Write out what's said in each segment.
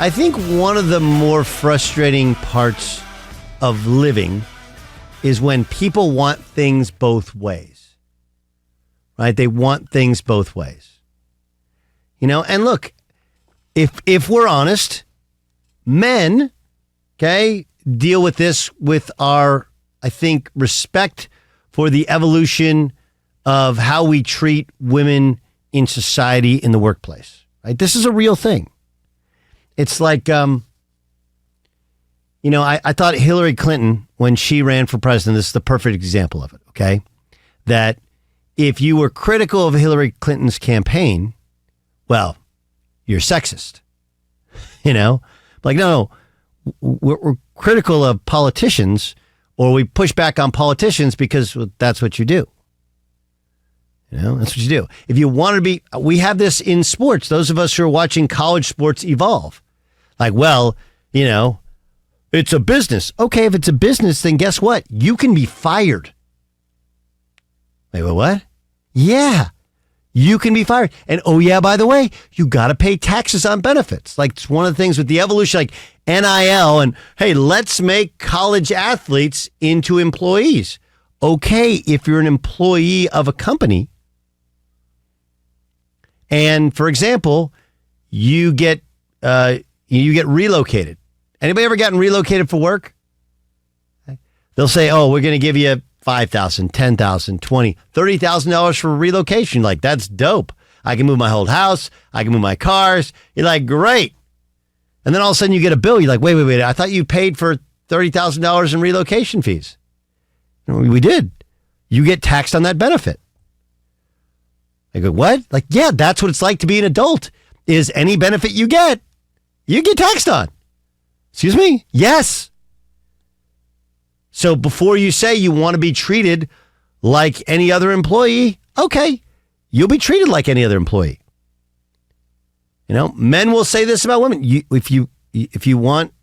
I think one of the more frustrating parts of living is when people want things both ways, right? They want things both ways. And look, if we're honest, men, okay, deal with this with our, I think, respect for the evolution of how we treat women in society in the workplace, right? This is a real thing. It's like, I thought Hillary Clinton, when she ran for president, this is the perfect example of it, okay? That if you were critical of Hillary Clinton's campaign, well, you're sexist. Like, no, we're critical of politicians, or we push back on politicians because that's what you do. That's what you do. If you want to be, we have this in sports. Those of us who are watching college sports evolve. Like, well, it's a business. Okay, if it's a business, then guess what? You can be fired. Wait, what? Yeah, you can be fired. And oh yeah, by the way, you got to pay taxes on benefits. Like, it's one of the things with the evolution, like NIL, and hey, let's make college athletes into employees. Okay, if you're an employee of a company, and for example, you get relocated. Anybody ever gotten relocated for work? They'll say, "Oh, we're going to give you $5,000, $10,000, $20,000, $30,000 for relocation." Like, that's dope. I can move my whole house. I can move my cars. You're like, great. And then all of a sudden you get a bill. You're like, wait. I thought you paid for $30,000 in relocation fees. We did. You get taxed on that benefit. I go, what? Like, yeah, that's what it's like to be an adult, is any benefit you get taxed on. Excuse me? Yes. So before you say you want to be treated like any other employee, okay, you'll be treated like any other employee. Men will say this about women. If you want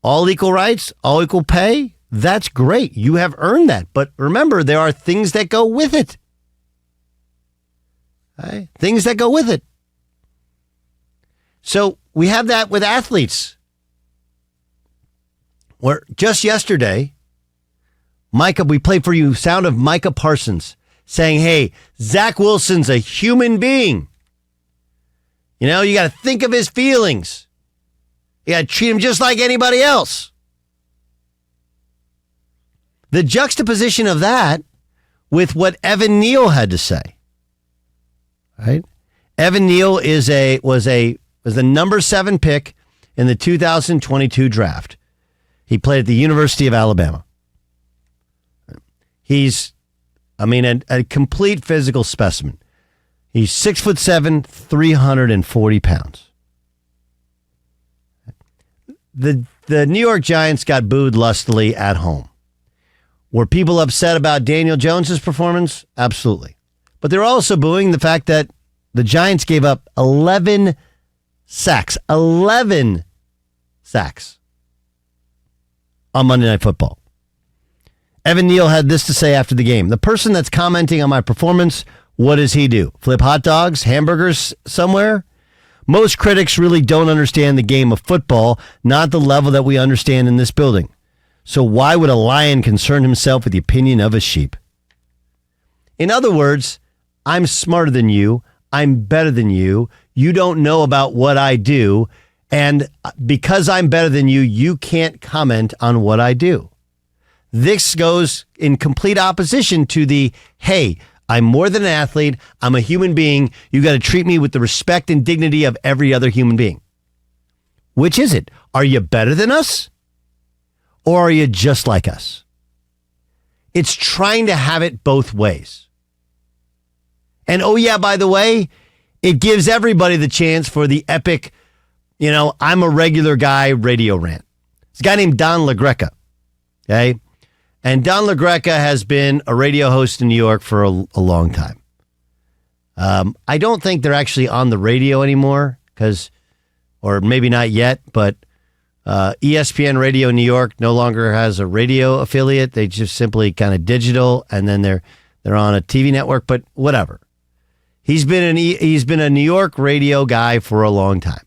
all equal rights, all equal pay, that's great. You have earned that. But remember, there are things that go with it. Right? Things that go with it. So we have that with athletes. Where just yesterday, Micah, we played for you sound of Micah Parsons saying, hey, Zach Wilson's a human being. You got to think of his feelings. You got to treat him just like anybody else. The juxtaposition of that with what Evan Neal had to say. Right? Evan Neal was the number 7 pick in the 2022 draft. He played at the University of Alabama. He's, a complete physical specimen. He's 6'7", 340 pounds. The New York Giants got booed lustily at home. Were people upset about Daniel Jones's performance? Absolutely. But they're also booing the fact that the Giants gave up 11 sacks. 11 sacks on Monday Night Football. Evan Neal had this to say after the game. The person that's commenting on my performance, what does he do? Flip hot dogs, hamburgers somewhere? Most critics really don't understand the game of football, not the level that we understand in this building. So why would a lion concern himself with the opinion of a sheep? In other words, I'm smarter than you. I'm better than you. You don't know about what I do. And because I'm better than you, you can't comment on what I do. This goes in complete opposition to the, hey, I'm more than an athlete. I'm a human being. You got to treat me with the respect and dignity of every other human being. Which is it? Are you better than us? Or are you just like us? It's trying to have it both ways. And oh yeah, by the way, it gives everybody the chance for the epic, I'm a regular guy radio rant. It's a guy named Don LaGreca. Okay. And Don LaGreca has been a radio host in New York for a long time. I don't think they're actually on the radio anymore or maybe not yet, but ESPN Radio New York no longer has a radio affiliate. They just simply kind of digital, and then they're on a TV network, but whatever. He's been a New York radio guy for a long time.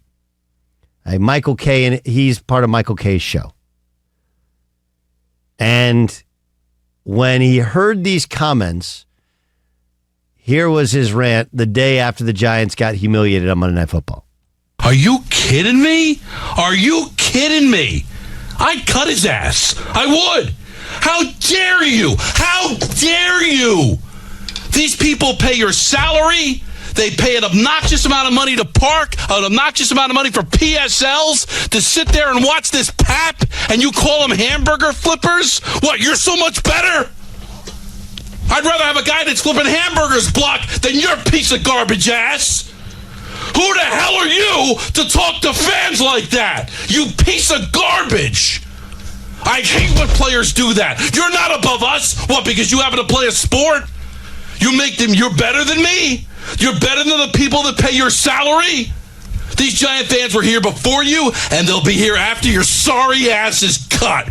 Michael Kay, and he's part of Michael Kay's show. And when he heard these comments, here was his rant the day after the Giants got humiliated on Monday Night Football. Are you kidding me? Are you kidding me? I'd cut his ass. I would. How dare you? How dare you? These people pay your salary. They pay an obnoxious amount of money to park, an obnoxious amount of money for PSLs, to sit there and watch this pap, and you call them hamburger flippers? What, you're so much better? I'd rather have a guy that's flipping hamburgers block than your piece of garbage ass. Who the hell are you to talk to fans like that? You piece of garbage. I hate when players do that. You're not above us. What, because you happen to play a sport? You make them, you're better than me? You're better than the people that pay your salary? These Giant fans were here before you, and they'll be here after your sorry ass is cut.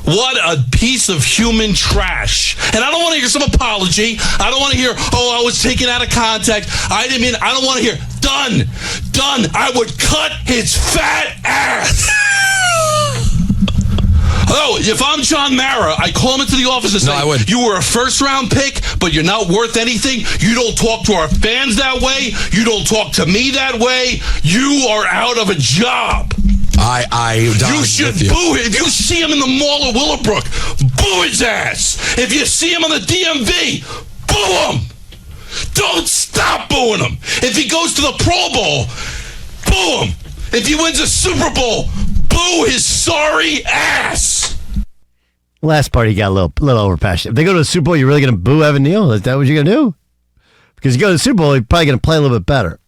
What a piece of human trash. And I don't want to hear some apology. I don't want to hear, I was taken out of context. I don't want to hear, done. I would cut his fat ass. Oh, if I'm John Mara, I call him into the office and say, you were a first-round pick, but you're not worth anything. You don't talk to our fans that way. You don't talk to me that way. You are out of a job. You should boo him. If you see him in the mall of Willowbrook, boo his ass. If you see him on the DMV, boo him. Don't stop booing him. If he goes to the Pro Bowl, boo him. If he wins a Super Bowl, boo his sorry ass. Last part, he got a little overpassionate. If they go to the Super Bowl, you're really going to boo Evan Neal? Is that what you're going to do? Because you go to the Super Bowl, you're probably going to play a little bit better.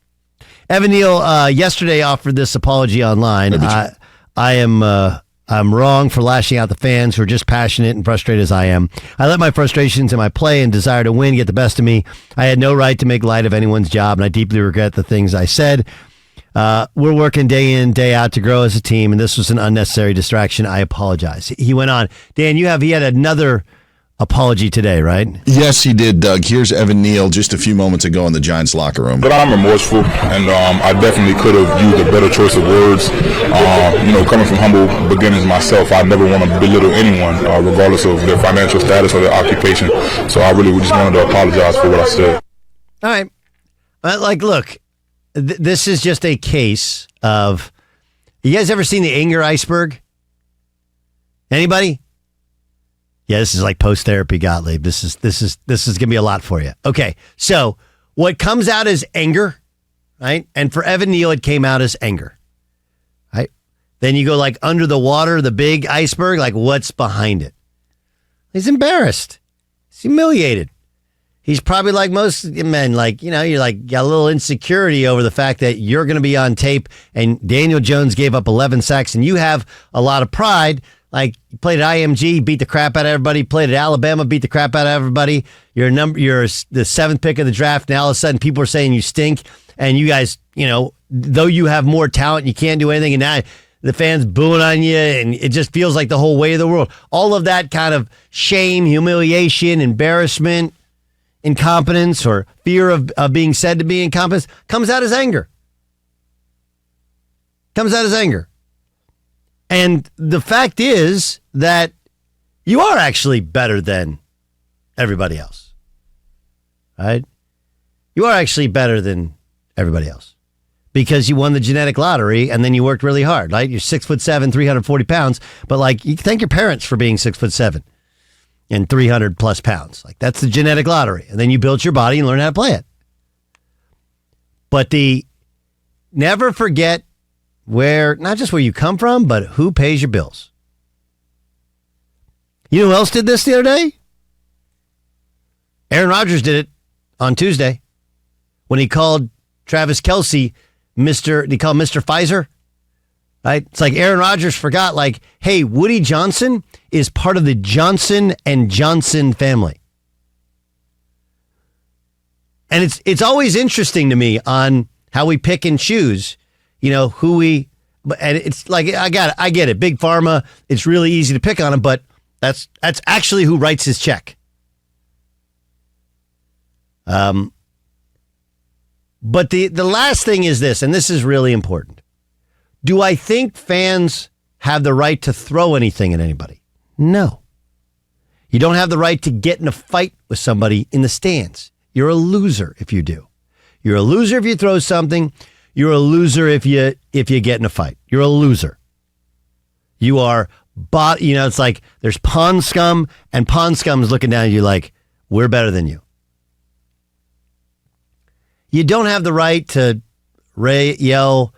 Evan Neal yesterday offered this apology online. I'm wrong for lashing out the fans who are just passionate and frustrated as I am. I let my frustrations in my play and desire to win get the best of me. I had no right to make light of anyone's job, and I deeply regret the things I said. We're working day in, day out to grow as a team, and this was an unnecessary distraction. I apologize. He went on. Dan, he had another apology today, right? Yes, he did, Doug. Here's Evan Neal just a few moments ago in the Giants locker room. But I'm remorseful, and I definitely could have used a better choice of words. Coming from humble beginnings myself, I never want to belittle anyone, regardless of their financial status or their occupation. So I really just wanted to apologize for what I said. All right. Look, this is just a case of, you guys ever seen the anger iceberg? Anybody? Yeah, this is like post-therapy, Gottlieb. This is going to be a lot for you. Okay, so what comes out is anger, right? And for Evan Neal, it came out as anger, right? Then you go like under the water, the big iceberg, like what's behind it? He's embarrassed. He's humiliated. He's probably like most men, you're like got a little insecurity over the fact that you're going to be on tape and Daniel Jones gave up 11 sacks and you have a lot of pride. Like, you played at IMG, beat the crap out of everybody. Played at Alabama, beat the crap out of everybody. You're the seventh pick of the draft. Now, all of a sudden, people are saying you stink. And you guys, though you have more talent, you can't do anything. And now the fans booing on you. And it just feels like the whole way of the world. All of that kind of shame, humiliation, embarrassment, incompetence, or fear of being said to be incompetent comes out as anger. And the fact is that you are actually better than everybody else, right? You are actually better than everybody else because you won the genetic lottery and then you worked really hard, right? You're 6'7", 340 pounds, but you thank your parents for being 6'7" and 300 plus pounds. That's the genetic lottery. And then you built your body and learned how to play it. But never forget not just where you come from, but who pays your bills. You know who else did this the other day? Aaron Rodgers did it on Tuesday when he called Travis Kelce Mr. Pfizer. Right? It's like Aaron Rodgers forgot, hey, Woody Johnson is part of the Johnson and Johnson family. And it's always interesting to me on how we pick and choose who we, and it's like, I get it. Big Pharma, it's really easy to pick on him, but that's actually who writes his check. But the last thing is this, and this is really important. Do I think fans have the right to throw anything at anybody? No. You don't have the right to get in a fight with somebody in the stands. You're a loser if you do. You're a loser if you throw something. You're a loser if you get in a fight. You're a loser. You are, it's like there's pond scum, and pond scum is looking down at you like, we're better than you. You don't have the right to yell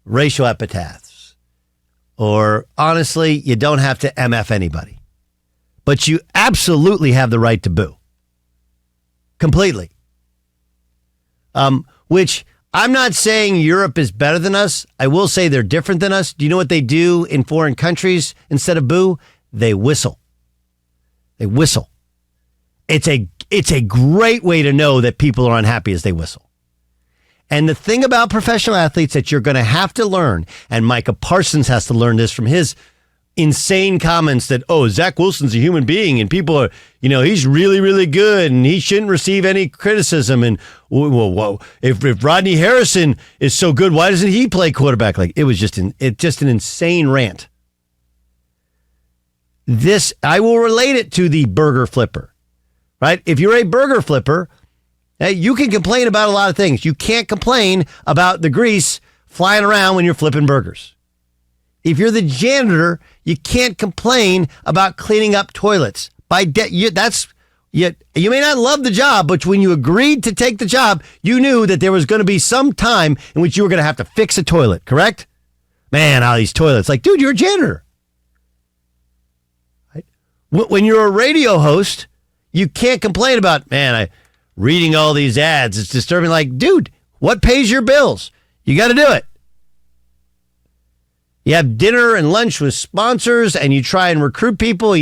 racial epithets. Or honestly, you don't have to MF anybody. But you absolutely have the right to boo. Completely. Which I'm not saying Europe is better than us. I will say they're different than us. Do you know what they do in foreign countries instead of boo? They whistle. They whistle. It's a great way to know that people are unhappy as they whistle. And the thing about professional athletes that you're going to have to learn, and Micah Parsons has to learn this from his insane comments that, Zach Wilson's a human being and people are, he's really, really good and he shouldn't receive any criticism. And if Rodney Harrison is so good, why doesn't he play quarterback? Like it was just an insane rant. This, I will relate it to the burger flipper, right? If you're a burger flipper, you can complain about a lot of things. You can't complain about the grease flying around when you're flipping burgers. If you're the janitor, you can't complain about cleaning up toilets. You may not love the job, but when you agreed to take the job, you knew that there was going to be some time in which you were going to have to fix a toilet, correct? Man, all these toilets. Like, dude, you're a janitor. Right? When you're a radio host, you can't complain about, reading all these ads. It's disturbing. Like, dude, what pays your bills? You got to do it. You have dinner and lunch with sponsors and you try and recruit people.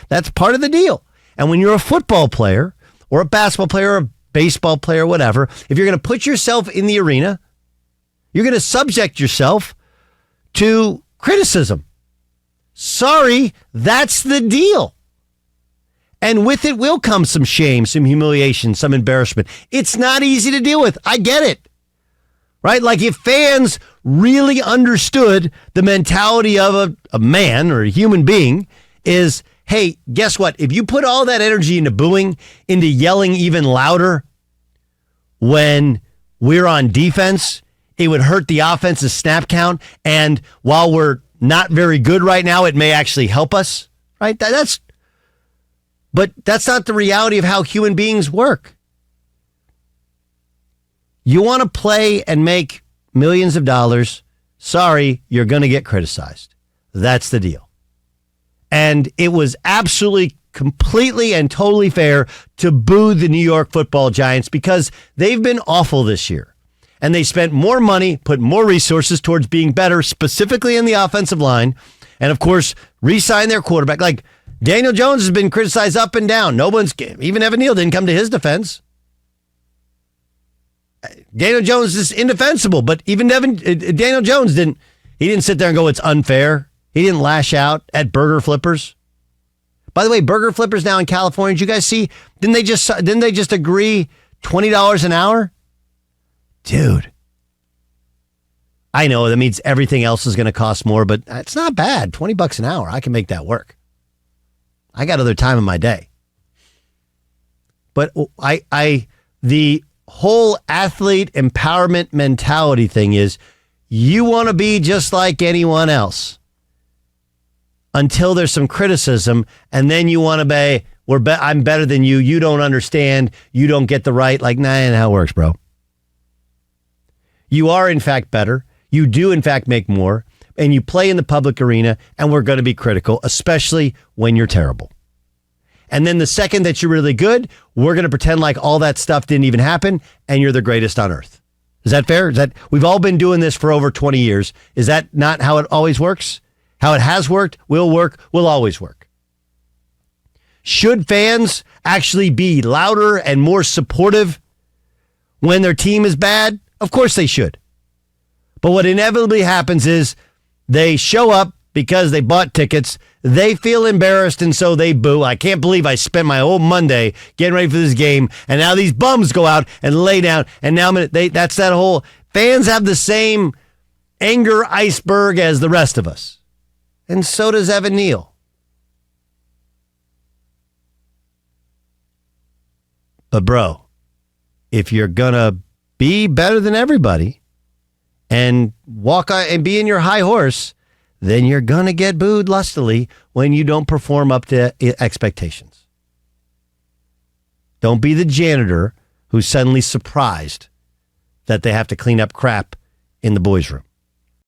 That's part of the deal. And when you're a football player or a basketball player or a baseball player, whatever, if you're going to put yourself in the arena, you're going to subject yourself to criticism. Sorry, that's the deal. And with it will come some shame, some humiliation, some embarrassment. It's not easy to deal with. I get it. Right? Like if fans really understood the mentality of a man or a human being is, hey, guess what? If you put all that energy into booing, into yelling even louder when we're on defense, it would hurt the offense's snap count. And while we're not very good right now, it may actually help us. Right? But that's not the reality of how human beings work. You want to play and make millions of dollars. Sorry, you're going to get criticized. That's the deal. And it was absolutely, completely, and totally fair to boo the New York Football Giants because they've been awful this year. And they spent more money, put more resources towards being better, specifically in the offensive line. And, of course, re-sign their quarterback. Like, Daniel Jones has been criticized up and down. Even Evan Neal didn't come to his defense. Daniel Jones is indefensible, but even Daniel Jones didn't sit there and go, it's unfair. He didn't lash out at burger flippers. By the way, burger flippers now in California, did you guys see? Didn't they just agree $20 an hour? Dude. I know that means everything else is going to cost more, but it's not bad. $20 an hour. I can make that work. I got other time in my day. But the whole athlete empowerment mentality thing is you want to be just like anyone else until there's some criticism, and then you want to be, I'm better than you. You don't understand. You don't get the right. Like, nah, ain't how it works, bro. You are, in fact, better. You do, in fact, make more, and you play in the public arena, and we're going to be critical, especially when you're terrible. And then the second that you're really good, we're going to pretend like all that stuff didn't even happen and you're the greatest on earth. Is that fair? We've all been doing this for over 20 years. Is that not how it always works? How it has worked, will always work. Should fans actually be louder and more supportive when their team is bad? Of course they should. But what inevitably happens is they show up because they bought tickets. They feel embarrassed, and so they boo. I can't believe I spent my whole Monday getting ready for this game, and now these bums go out and lay down, and now that's that whole... Fans have the same anger iceberg as the rest of us. And so does Evan Neal. But bro, if you're going to be better than everybody and walk and be in your high horse, then you're going to get booed lustily when you don't perform up to expectations. Don't be the janitor who's suddenly surprised that they have to clean up crap in the boys' room.